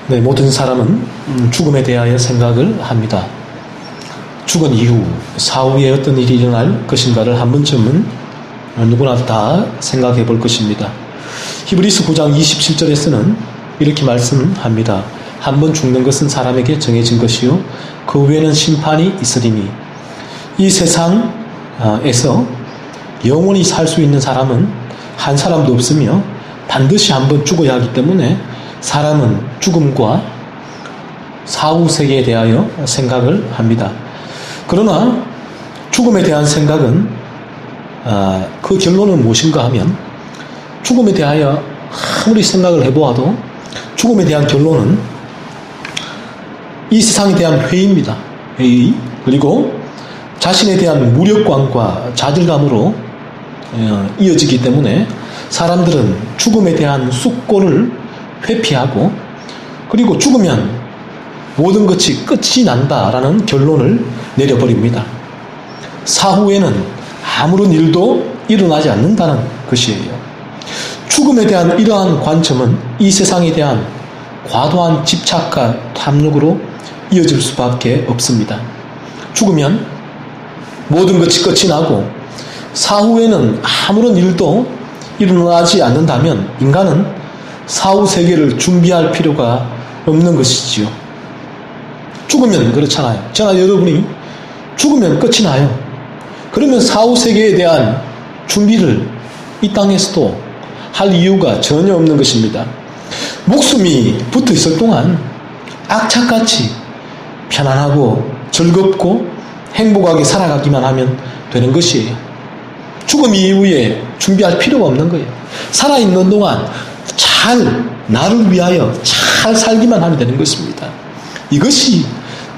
네, 모든 사람은 죽음에 대하여 생각을 합니다. 죽은 이후, 사후에 어떤 일이 일어날 것인가를 한 번쯤은 누구나 다 생각해 볼 것입니다. 히브리서 9장 27절에서는 이렇게 말씀합니다. 한 번 죽는 것은 사람에게 정해진 것이요 그 후에는 심판이 있으리니 이 세상에서 영원히 살 수 있는 사람은 한 사람도 없으며 반드시 한 번 죽어야 하기 때문에 사람은 죽음과 사후 세계에 대하여 생각을 합니다. 그러나 죽음에 대한 생각은 그 결론은 무엇인가 하면 죽음에 대하여 아무리 생각을 해보아도 죽음에 대한 결론은 이 세상에 대한 회의입니다. 회의. 그리고 자신에 대한 무력감과 좌절감으로 이어지기 때문에 사람들은 죽음에 대한 숙고를 회피하고 그리고 죽으면 모든 것이 끝이 난다라는 결론을 내려버립니다. 사후에는 아무런 일도 일어나지 않는다는 것이에요. 죽음에 대한 이러한 관점은 이 세상에 대한 과도한 집착과 탐욕으로 이어질 수밖에 없습니다. 죽으면 모든 것이 끝이 나고 사후에는 아무런 일도 일어나지 않는다면 인간은 사후 세계를 준비할 필요가 없는 것이지요. 죽으면 그렇잖아요. 저나 여러분이 죽으면 끝이 나요. 그러면 사후 세계에 대한 준비를 이 땅에서도 할 이유가 전혀 없는 것입니다. 목숨이 붙어 있을 동안 악착같이 편안하고 즐겁고 행복하게 살아가기만 하면 되는 것이에요. 죽음 이후에 준비할 필요가 없는 거예요. 살아있는 동안 잘 나를 위하여 잘 살기만 하면 되는 것입니다. 이것이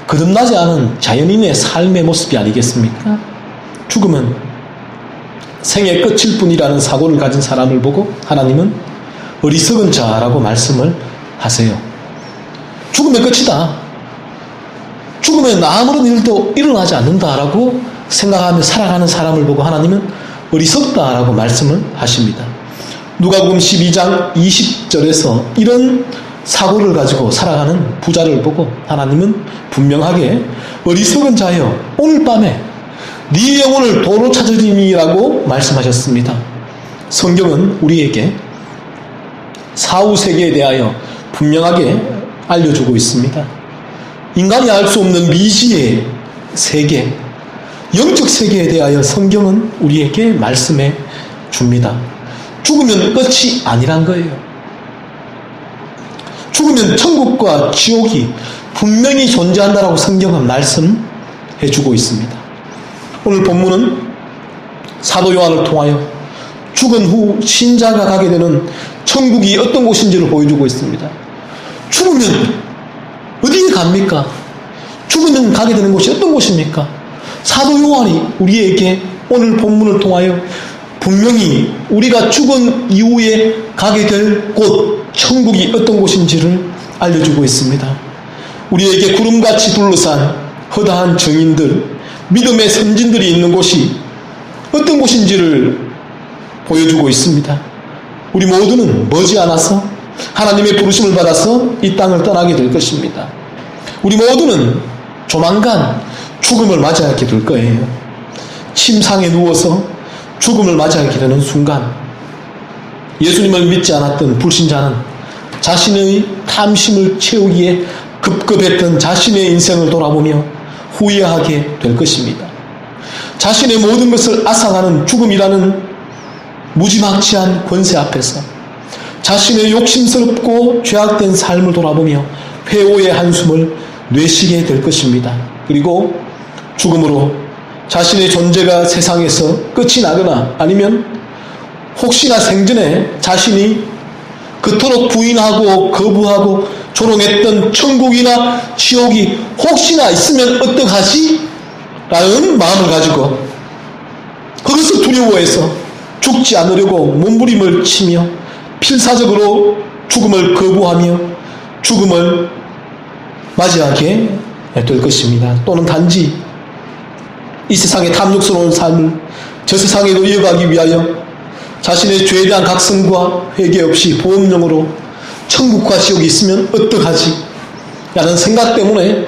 거듭나지 않은 자연인의 삶의 모습이 아니겠습니까? 죽음은 생의 끝일 뿐이라는 사고를 가진 사람을 보고 하나님은 어리석은 자라고 말씀을 하세요. 죽으면 끝이다. 죽으면 아무런 일도 일어나지 않는다라고 생각하며 살아가는 사람을 보고 하나님은 어리석다라고 말씀을 하십니다. 누가복음 12장 20절에서 이런 사고를 가지고 살아가는 부자를 보고 하나님은 분명하게 어리석은 자여 오늘 밤에 네 영혼을 도로 찾으리니라고 말씀하셨습니다. 성경은 우리에게 사후 세계에 대하여 분명하게 알려주고 있습니다. 인간이 알 수 없는 미지의 세계, 영적 세계에 대하여 성경은 우리에게 말씀해 줍니다. 죽으면 끝이 아니란 거예요. 죽으면 천국과 지옥이 분명히 존재한다라고 성경은 말씀해 주고 있습니다. 오늘 본문은 사도 요한을 통하여 죽은 후 신자가 가게 되는 천국이 어떤 곳인지를 보여주고 있습니다. 죽으면 어디에 갑니까? 죽으면 가게 되는 곳이 어떤 곳입니까? 사도 요한이 우리에게 오늘 본문을 통하여 분명히 우리가 죽은 이후에 가게 될 곳, 천국이 어떤 곳인지를 알려주고 있습니다. 우리에게 구름같이 둘러싼 허다한 증인들, 믿음의 선진들이 있는 곳이 어떤 곳인지를 보여주고 있습니다. 우리 모두는 머지않아서 하나님의 부르심을 받아서 이 땅을 떠나게 될 것입니다. 우리 모두는 조만간 죽음을 맞이하게 될 거예요. 침상에 누워서 죽음을 맞이하게 되는 순간 예수님을 믿지 않았던 불신자는 자신의 탐심을 채우기에 급급했던 자신의 인생을 돌아보며 후회하게 될 것입니다. 자신의 모든 것을 앗아가는 죽음이라는 무지막지한 권세 앞에서 자신의 욕심스럽고 죄악된 삶을 돌아보며 회오의 한숨을 내쉬게 될 것입니다. 그리고 죽음으로 자신의 존재가 세상에서 끝이 나거나 아니면 혹시나 생전에 자신이 그토록 부인하고 거부하고 조롱했던 천국이나 지옥이 혹시나 있으면 어떡하지? 라는 마음을 가지고 그것을 두려워해서 죽지 않으려고 몸부림을 치며 필사적으로 죽음을 거부하며 죽음을 맞이하게 될 것입니다. 또는 단지 이 세상의 탐욕스러운 삶을 저 세상에도 이어가기 위하여 자신의 죄에 대한 각성과 회개 없이 보험용으로 천국과 지옥이 있으면 어떡하지? 라는 생각 때문에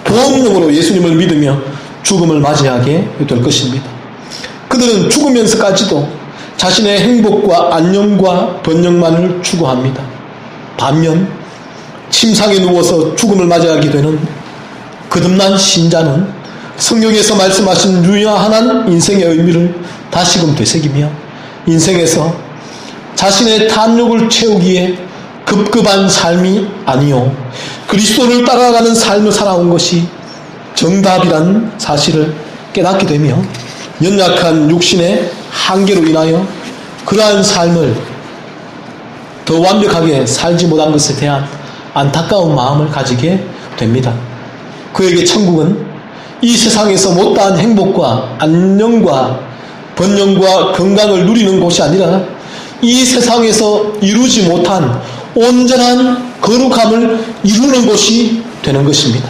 보험용으로 예수님을 믿으며 죽음을 맞이하게 될 것입니다. 그들은 죽으면서까지도 자신의 행복과 안녕과 번영만을 추구합니다. 반면 침상에 누워서 죽음을 맞이하게 되는 거듭난 신자는 성경에서 말씀하신 유야한 인생의 의미를 다시금 되새기며 인생에서 자신의 탐욕을 채우기에 급급한 삶이 아니요 그리스도를 따라가는 삶을 살아온 것이 정답이란 사실을 깨닫게 되며 연약한 육신의 한계로 인하여 그러한 삶을 더 완벽하게 살지 못한 것에 대한 안타까운 마음을 가지게 됩니다. 그에게 천국은 이 세상에서 못다한 행복과 안녕과 번영과 건강을 누리는 곳이 아니라 이 세상에서 이루지 못한 온전한 거룩함을 이루는 곳이 되는 것입니다.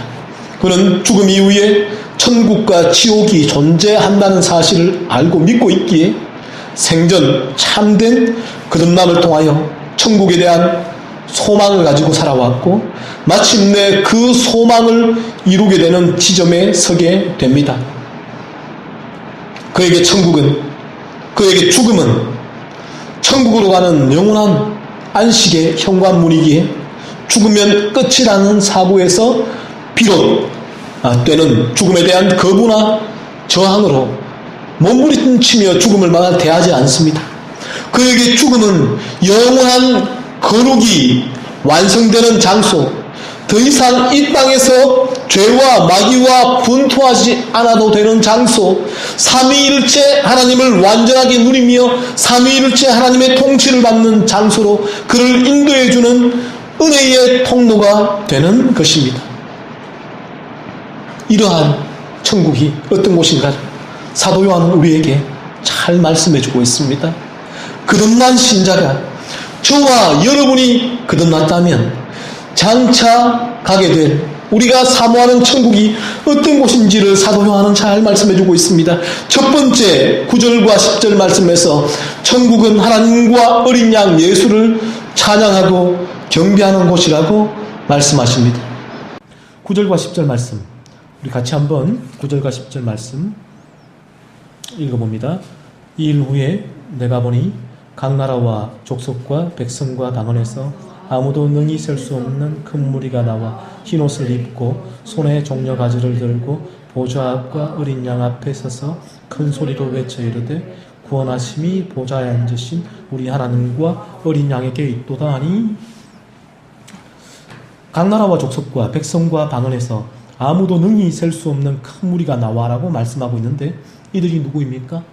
그는 죽음 이후에 천국과 지옥이 존재한다는 사실을 알고 믿고 있기에 생전 참된 거듭남을 통하여 천국에 대한 소망을 가지고 살아왔고 마침내 그 소망을 이루게 되는 지점에 서게 됩니다. 그에게 천국은, 그에게 죽음은 천국으로 가는 영원한 안식의 현관문이기에 죽으면 끝이라는 사고에서 비롯 되는 죽음에 대한 거부나 저항으로 몸부림치며 죽음을 대하지 않습니다. 그에게 죽음은 영원한 거룩이 완성되는 장소, 더 이상 이 땅에서 죄와 마귀와 분투하지 않아도 되는 장소, 삼위일체 하나님을 완전하게 누리며 삼위일체 하나님의 통치를 받는 장소로 그를 인도해주는 은혜의 통로가 되는 것입니다. 이러한 천국이 어떤 곳인가 사도 요한은 우리에게 잘 말씀해주고 있습니다. 거듭난 신자가 저와 여러분이 거듭났다면 장차 가게 될 우리가 사모하는 천국이 어떤 곳인지를 사도 요한은 잘 말씀해주고 있습니다. 첫 번째 9절과 10절 말씀에서 천국은 하나님과 어린 양 예수를 찬양하고 경배하는 곳이라고 말씀하십니다. 9절과 10절 말씀 우리 같이 한번 9절과 10절 말씀 읽어봅니다. 이 일 후에 내가 보니 각 나라와 족속과 백성과 당원에서 아무도 능히 셀 수 없는 큰 무리가 나와 흰옷을 입고 손에 종려가지를 들고 보좌 앞과 어린 양 앞에 서서 큰 소리로 외쳐 이르되 구원하심이 보좌에 앉으신 우리 하나님과 어린 양에게 있도다 하니 각 나라와 족속과 백성과 방언에서 아무도 능히 셀 수 없는 큰 무리가 나와라고 말씀하고 있는데 이들이 누구입니까?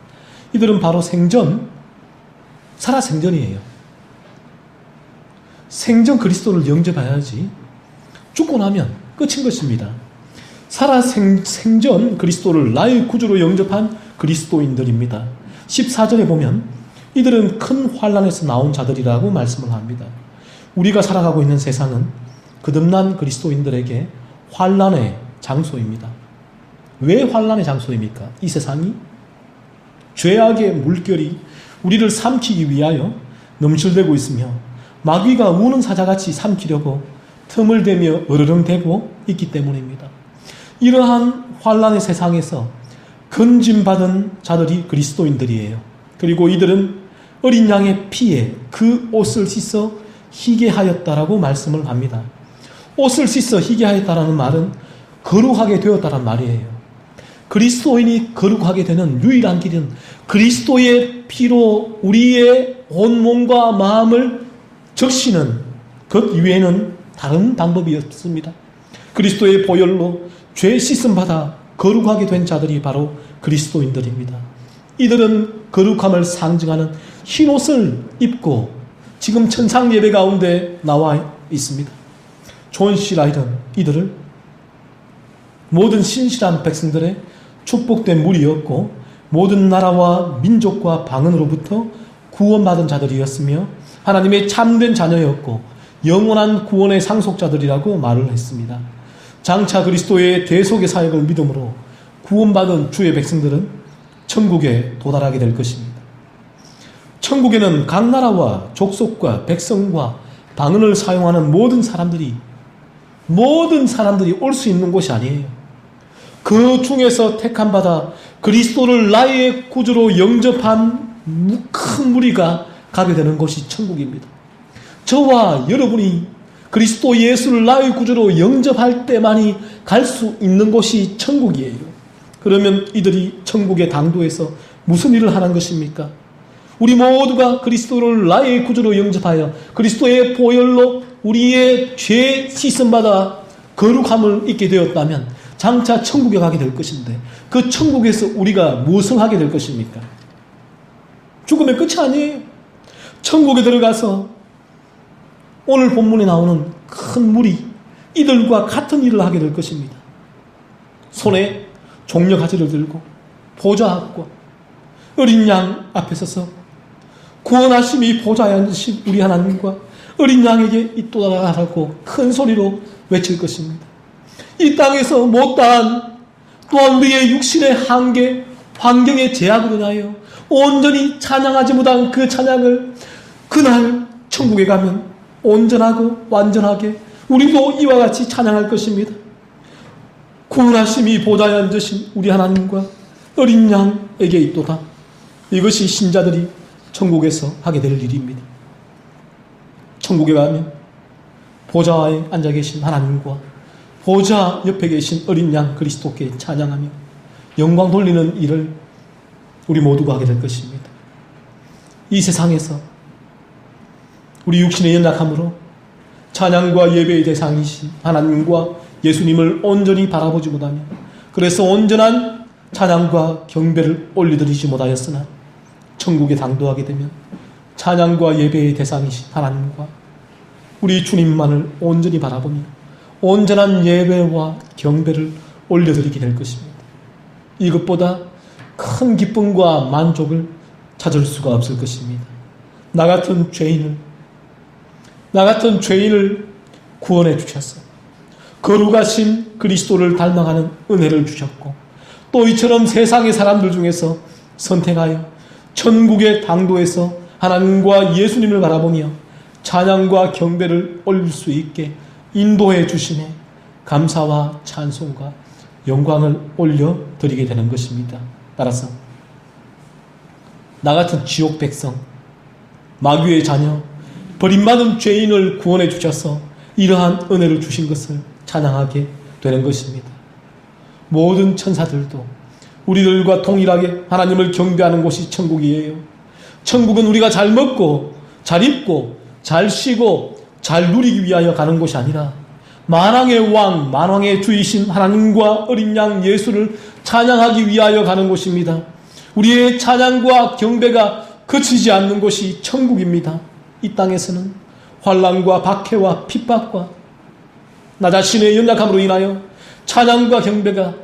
이들은 바로 살아생전이에요. 생전 그리스도를 영접해야지 죽고 나면 끝인 것입니다. 살아생전 그리스도를 나의 구주로 영접한 그리스도인들입니다. 14절에 보면 이들은 큰 환난에서 나온 자들이라고 말씀을 합니다. 우리가 살아가고 있는 세상은 거듭난 그리스도인들에게 환난의 장소입니다. 왜 환난의 장소입니까? 이 세상이 죄악의 물결이 우리를 삼키기 위하여 넘실대고 있으며 마귀가 우는 사자같이 삼키려고 틈을 대며 으르렁대고 있기 때문입니다. 이러한 환난의 세상에서 건짐받은 자들이 그리스도인들이에요. 그리고 이들은 어린 양의 피에 그 옷을 씻어 희게 하였다라고 말씀을 합니다. 옷을 씻어 희게 하였다라는 말은 거룩하게 되었다는 말이에요. 그리스도인이 거룩하게 되는 유일한 길은 그리스도의 피로 우리의 온몸과 마음을 적시는 것 이외에는 다른 방법이 없습니다. 그리스도의 보혈로 죄 씻음 받아 거룩하게 된 자들이 바로 그리스도인들입니다. 이들은 거룩함을 상징하는 흰옷을 입고 지금 천상 예배 가운데 나와 있습니다. 존 C. 라이든 이들을 모든 신실한 백성들의 축복된 무리였고 모든 나라와 민족과 방언으로부터 구원받은 자들이었으며 하나님의 참된 자녀였고 영원한 구원의 상속자들이라고 말을 했습니다. 장차 그리스도의 대속의 사역을 믿음으로 구원받은 주의 백성들은 천국에 도달하게 될 것입니다. 천국에는 각 나라와 족속과 백성과 방언을 사용하는 모든 사람들이 올 수 있는 곳이 아니에요. 그 중에서 택함받아 그리스도를 나의 구주로 영접한 큰 무리가 가게 되는 곳이 천국입니다. 저와 여러분이 그리스도 예수를 나의 구주로 영접할 때만이 갈 수 있는 곳이 천국이에요. 그러면 이들이 천국의 당도에서 무슨 일을 하는 것입니까? 우리 모두가 그리스도를 나의 구주로 영접하여 그리스도의 보혈로 우리의 죄 씻음받아 거룩함을 입게 되었다면 장차 천국에 가게 될 것인데, 그 천국에서 우리가 무엇을 하게 될 것입니까? 죽음의 끝이 아니에요. 천국에 들어가서 오늘 본문에 나오는 큰 무리, 이들과 같은 일을 하게 될 것입니다. 손에 종려 가지를 들고 보좌 앞과 어린 양 앞에 서서 구원하심이 보좌에 앉으신 우리 하나님과 어린 양에게 이또다라고 큰 소리로 외칠 것입니다. 이 땅에서 못다한 또한 우리의 육신의 한계, 환경의 제약으로 인하여 온전히 찬양하지 못한 그 찬양을 그날 천국에 가면 온전하고 완전하게 우리도 이와 같이 찬양할 것입니다. 구원하심이 보좌에 앉으신 우리 하나님과 어린 양에게 있도다. 이것이 신자들이 천국에서 하게 될 일입니다. 천국에 가면 보좌에 앉아 계신 하나님과 보좌 옆에 계신 어린 양 그리스도께 찬양하며 영광 돌리는 일을 우리 모두가 하게 될 것입니다. 이 세상에서 우리 육신의 연약함으로 찬양과 예배의 대상이신 하나님과 예수님을 온전히 바라보지 못하며 그래서 온전한 찬양과 경배를 올려드리지 못하였으나 천국에 당도하게 되면 찬양과 예배의 대상이신 하나님과 우리 주님만을 온전히 바라보며 온전한 예배와 경배를 올려드리게 될 것입니다. 이것보다 큰 기쁨과 만족을 찾을 수가 없을 것입니다. 나 같은 죄인을 구원해 주셨어. 거룩하신 그리스도를 닮아가는 은혜를 주셨고 또 이처럼 세상의 사람들 중에서 선택하여 천국의 당도에서 하나님과 예수님을 바라보며 찬양과 경배를 올릴 수 있게 인도해 주심에 감사와 찬송과 영광을 올려드리게 되는 것입니다. 따라서 나 같은 지옥 백성, 마귀의 자녀, 버림받은 죄인을 구원해 주셔서 이러한 은혜를 주신 것을 찬양하게 되는 것입니다. 모든 천사들도 우리들과 동일하게 하나님을 경배하는 곳이 천국이에요. 천국은 우리가 잘 먹고 잘 입고 잘 쉬고 잘 누리기 위하여 가는 곳이 아니라 만왕의 왕, 만왕의 주이신 하나님과 어린 양 예수를 찬양하기 위하여 가는 곳입니다. 우리의 찬양과 경배가 그치지 않는 곳이 천국입니다. 이 땅에서는 환난과 박해와 핍박과 나 자신의 연약함으로 인하여 찬양과 경배가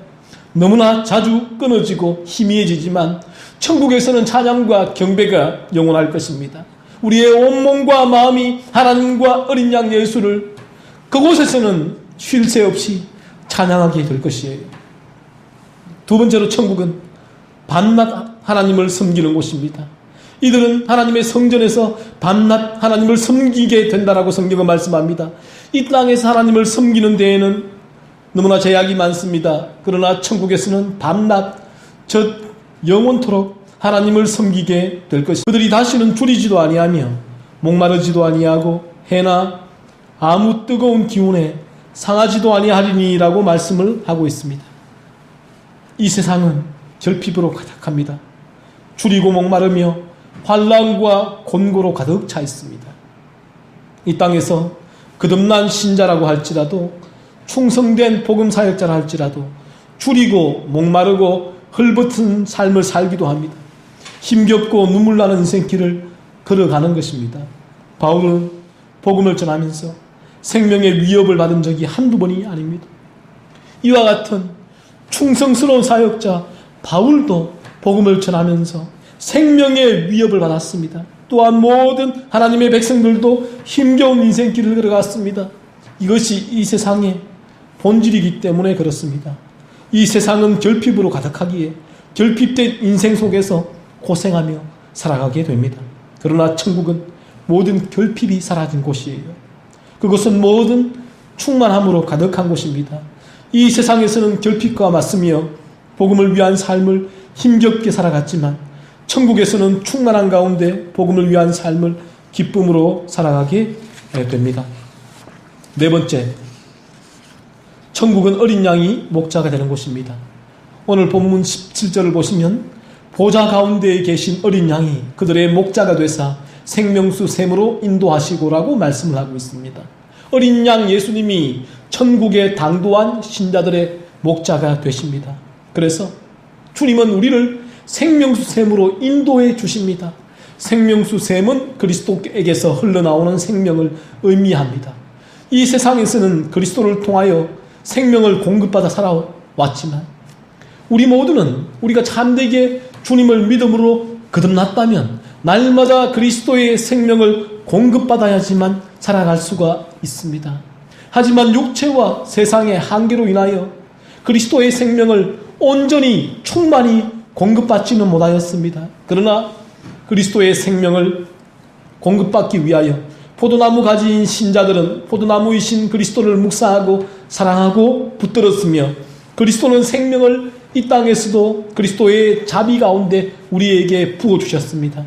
너무나 자주 끊어지고 희미해지지만 천국에서는 찬양과 경배가 영원할 것입니다. 우리의 온몸과 마음이 하나님과 어린 양 예수를 그곳에서는 쉴 새 없이 찬양하게 될 것이에요. 두 번째로 천국은 밤낮 하나님을 섬기는 곳입니다. 이들은 하나님의 성전에서 밤낮 하나님을 섬기게 된다라고 성경은 말씀합니다. 이 땅에서 하나님을 섬기는 데에는 너무나 제약이 많습니다. 그러나 천국에서는 밤낮 영원토록 하나님을 섬기게 될 것입니다. 그들이 다시는 줄이지도 아니하며 목마르지도 아니하고 해나 아무 뜨거운 기운에 상하지도 아니하리니라고 말씀을 하고 있습니다. 이 세상은 결핍으로 가득합니다. 줄이고 목마르며 환난과 곤고로 가득 차 있습니다. 이 땅에서 거듭난 신자라고 할지라도 충성된 복음 사역자라 할지라도 줄이고 목마르고 헐벗은 삶을 살기도 합니다. 힘겹고 눈물 나는 인생길을 걸어가는 것입니다. 바울은 복음을 전하면서 생명의 위협을 받은 적이 한두 번이 아닙니다. 이와 같은 충성스러운 사역자 바울도 복음을 전하면서 생명의 위협을 받았습니다. 또한 모든 하나님의 백성들도 힘겨운 인생길을 걸어갔습니다. 이것이 이 세상의 본질이기 때문에 그렇습니다. 이 세상은 결핍으로 가득하기에 결핍된 인생 속에서 고생하며 살아가게 됩니다. 그러나 천국은 모든 결핍이 사라진 곳이에요. 그것은 모든 충만함으로 가득한 곳입니다. 이 세상에서는 결핍과 맞서며 복음을 위한 삶을 힘겹게 살아갔지만 천국에서는 충만한 가운데 복음을 위한 삶을 기쁨으로 살아가게 됩니다. 네 번째, 천국은 어린 양이 목자가 되는 곳입니다. 오늘 본문 17절을 보시면 보좌 가운데에 계신 어린 양이 그들의 목자가 되사 생명수 샘으로 인도하시고라고 말씀을 하고 있습니다. 어린 양 예수님이 천국에 당도한 신자들의 목자가 되십니다. 그래서 주님은 우리를 생명수 샘으로 인도해 주십니다. 생명수 샘은 그리스도에게서 흘러나오는 생명을 의미합니다. 이 세상에서는 그리스도를 통하여 생명을 공급받아 살아왔지만 우리 모두는 우리가 참되게 주님을 믿음으로 거듭났다면 날마다 그리스도의 생명을 공급받아야지만 살아갈 수가 있습니다. 하지만 육체와 세상의 한계로 인하여 그리스도의 생명을 온전히 충만히 공급받지는 못하였습니다. 그러나 그리스도의 생명을 공급받기 위하여 포도나무 가지인 신자들은 포도나무이신 그리스도를 묵상하고 사랑하고 붙들었으며 그리스도는 생명을 이 땅에서도 그리스도의 자비 가운데 우리에게 부어주셨습니다.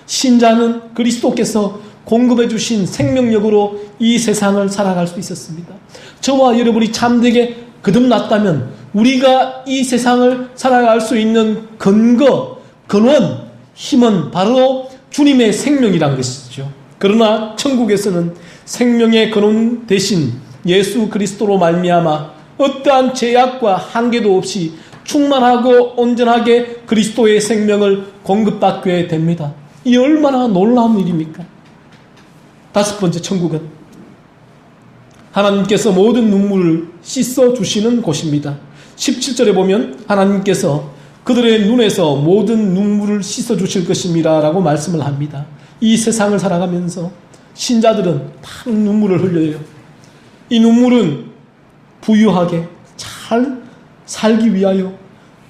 신자는 그리스도께서 공급해 주신 생명력으로 이 세상을 살아갈 수 있었습니다. 저와 여러분이 참되게 거듭났다면 우리가 이 세상을 살아갈 수 있는 근거, 근원, 힘은 바로 주님의 생명이란 것이죠. 그러나 천국에서는 생명의 근원 대신 예수 그리스도로 말미암아 어떠한 제약과 한계도 없이 충만하고 온전하게 그리스도의 생명을 공급받게 됩니다. 이 얼마나 놀라운 일입니까? 다섯 번째, 천국은 하나님께서 모든 눈물을 씻어주시는 곳입니다. 17절에 보면 하나님께서 그들의 눈에서 모든 눈물을 씻어주실 것입니다 라고 말씀을 합니다. 이 세상을 살아가면서 신자들은 다 눈물을 흘려요. 이 눈물은 부유하게 잘 살기 위하여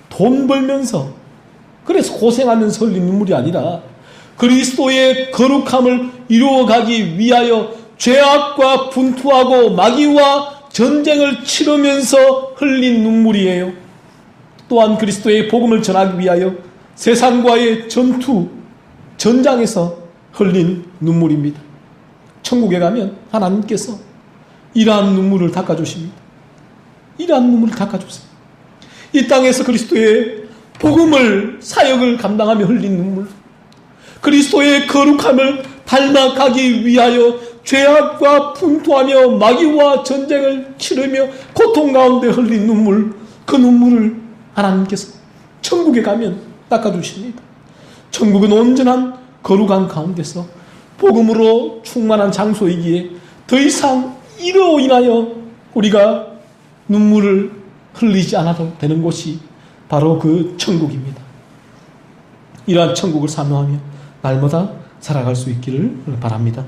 돈 벌면서 그래서 고생하면서 흘린 눈물이 아니라 그리스도의 거룩함을 이루어가기 위하여 죄악과 분투하고 마귀와 전쟁을 치르면서 흘린 눈물이에요. 또한 그리스도의 복음을 전하기 위하여 세상과의 전장에서 흘린 눈물입니다. 천국에 가면 하나님께서 이러한 눈물을 닦아주십니다. 이러한 눈물을 닦아주세요. 이 땅에서 그리스도의 복음을 사역을 감당하며 흘린 눈물, 그리스도의 거룩함을 닮아가기 위하여 죄악과 분투하며 마귀와 전쟁을 치르며 고통 가운데 흘린 눈물, 그 눈물을 하나님께서 천국에 가면 닦아주십니다. 천국은 온전한 거룩한 가운데서 복음으로 충만한 장소이기에 더 이상 이로 인하여 우리가 눈물을 흘리지 않아도 되는 곳이 바로 그 천국입니다. 이러한 천국을 사모하며 날마다 살아갈 수 있기를 바랍니다.